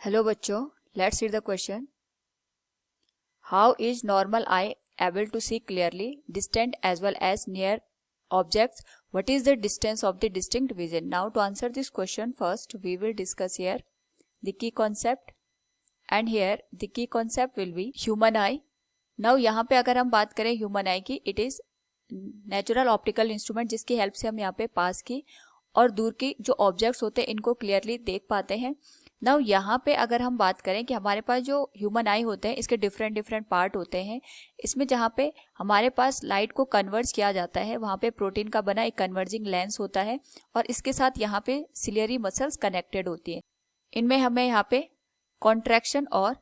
Hello बच्चों, let's read the question. How is normal eye able to see clearly distant as well as near objects? What is the distance of the distinct vision? Now to answer this question, first we will discuss here the key concept, and here the key concept will be human eye. Now यहाँ पे अगर हम बात करें human आई की, it is natural optical instrument जिसकी help से हम यहाँ पे पास की और दूर की जो ऑब्जेक्ट्स होते हैं इनको क्लियरली देख पाते हैं। नाउ यहाँ पे अगर हम बात करें कि हमारे पास जो ह्यूमन आई होते हैं इसके डिफरेंट डिफरेंट पार्ट होते हैं। इसमें जहाँ पे हमारे पास लाइट को कन्वर्ज किया जाता है वहाँ पे प्रोटीन का बना एक कन्वर्जिंग लेंस होता है और इसके साथ यहाँ पे सिलियरी मसल्स कनेक्टेड होती है। इनमें हमें यहाँ पे कॉन्ट्रैक्शन और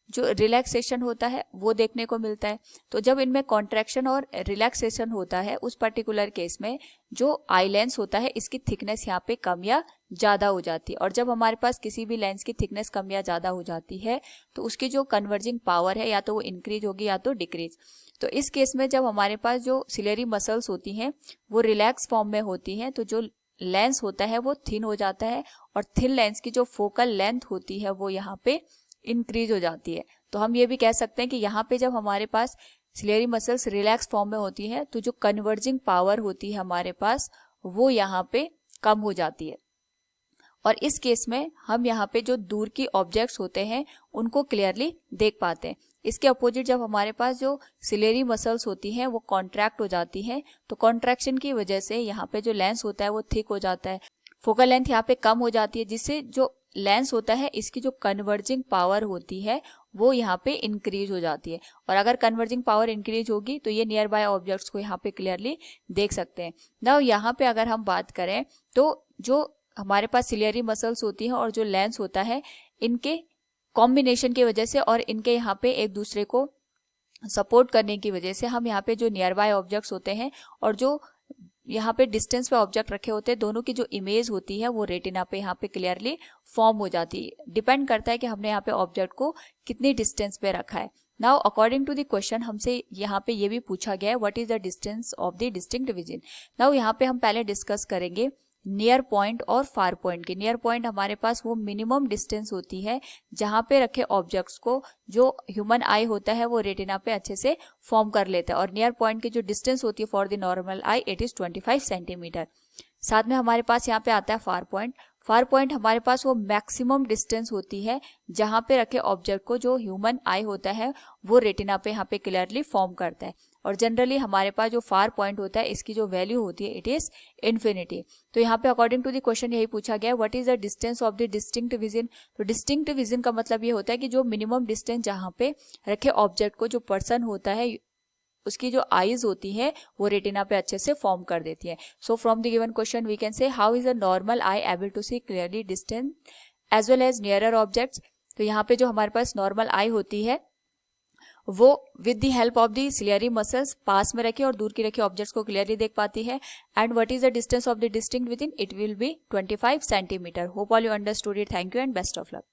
जो रिलैक्सेशन होता है वो देखने को मिलता है। तो जब इनमें कॉन्ट्रैक्शन और रिलैक्सेशन होता है उस पर्टिकुलर केस में जो आई लेंस होता है इसकी थिकनेस यहाँ पे कम या ज्यादा हो जाती है। और जब हमारे पास किसी भी लेंस की थिकनेस कम या ज्यादा हो जाती है तो उसकी जो कन्वर्जिंग पावर है या तो वो इंक्रीज होगी या तो डिक्रीज। तो इस केस में जब हमारे पास जो सिलियरी मसल्स होती हैं वो रिलैक्स फॉर्म में होती हैं तो जो लेंस होता है वो थिन हो जाता है और थिन लेंस की जो फोकल लेंथ होती है वो यहाँ पे इंक्रीज हो जाती है। तो हम ये भी कह सकते हैं कि यहाँ पे जब हमारे पास सिलियरी मसल्स रिलैक्स फॉर्म में होती है तो जो कन्वर्जिंग पावर होती है हमारे पास वो यहाँ पे कम हो जाती है और इस केस में हम यहाँ पे जो दूर की ऑब्जेक्ट्स होते हैं उनको क्लियरली देख पाते हैं। इसके अपोजिट जब हमारे पास जो सिलियरी मसल्स होती हैं वो कॉन्ट्रैक्ट हो जाती हैं तो कॉन्ट्रैक्शन की वजह से यहाँ पे जो लेंस होता है वो थिक हो जाता है, फोकल लेंथ यहाँ पे कम हो जाती है जिससे जो लेंस होता है इसकी जो कन्वर्जिंग पावर होती है वो यहाँ पे इंक्रीज हो जाती है। और अगर कन्वर्जिंग पावर इंक्रीज होगी तो ये नियर बाय ऑब्जेक्ट्स को यहाँ पे क्लियरली देख सकते हैं। नाउ यहाँ पे अगर हम बात करें तो जो हमारे पास सिलियरी मसल्स होती हैं और जो लेंस होता है इनके कॉम्बिनेशन की वजह से और इनके यहाँ पे एक दूसरे को सपोर्ट करने की वजह से हम यहाँ पे जो नियर बाय ऑब्जेक्ट्स होते हैं और जो यहाँ पे डिस्टेंस पे ऑब्जेक्ट रखे होते हैं दोनों की जो इमेज होती है वो रेटिना पे यहाँ पे क्लियरली फॉर्म हो जाती है। डिपेंड करता है कि हमने यहाँ पे ऑब्जेक्ट को कितनी डिस्टेंस पे रखा है। Now according to the question हमसे यहाँ पे ये भी पूछा गया है what is the distance of the distinct vision. Now यहाँ पे हम पहले डिस्कस करेंगे नियर पॉइंट और फार पॉइंट की। नियर पॉइंट हमारे पास वो मिनिमम डिस्टेंस होती है जहां पे रखे ऑब्जेक्ट्स को जो ह्यूमन आई होता है वो रेटिना पे अच्छे से फॉर्म कर लेता है और नियर पॉइंट की जो डिस्टेंस होती है for the normal I it is 25 centimetre. साथ में हमारे पास यहाँ पे आता है फार पॉइंट। फार पॉइंट हमारे पास वो मैक्सिमम डिस्टेंस होती है जहां पे रखे ऑब्जेक्ट को जो ह्यूमन आई होता है वो रेटिना पे यहाँ पे क्लियरली फॉर्म करता है। और जनरली हमारे पास जो फार पॉइंट होता है इसकी जो वैल्यू होती है इट इज इन्फिनिटी। तो यहाँ पे अकॉर्डिंग टू द क्वेश्चन यही पूछा गया है what is the distance of the distinct vision. तो डिस्टिंक्ट विजन का मतलब ये होता है कि जो मिनिमम डिस्टेंस जहाँ पे रखे ऑब्जेक्ट को जो पर्सन होता है उसकी जो आईज होती है वो रेटिना पे अच्छे से फॉर्म कर देती है। So from the given question we can say how is a normal eye able to see clearly distance as well as nearer objects. तो यहाँ पे जो हमारे पास नॉर्मल आई होती है वो with the help of the ciliary muscles पास में रखे और दूर की रखे ऑब्जेक्ट्स को क्लियरली देख पाती है। And what is the distance of the distinct vision, it will be 25 centimetre. Hope all you understood it. Thank you and best of luck.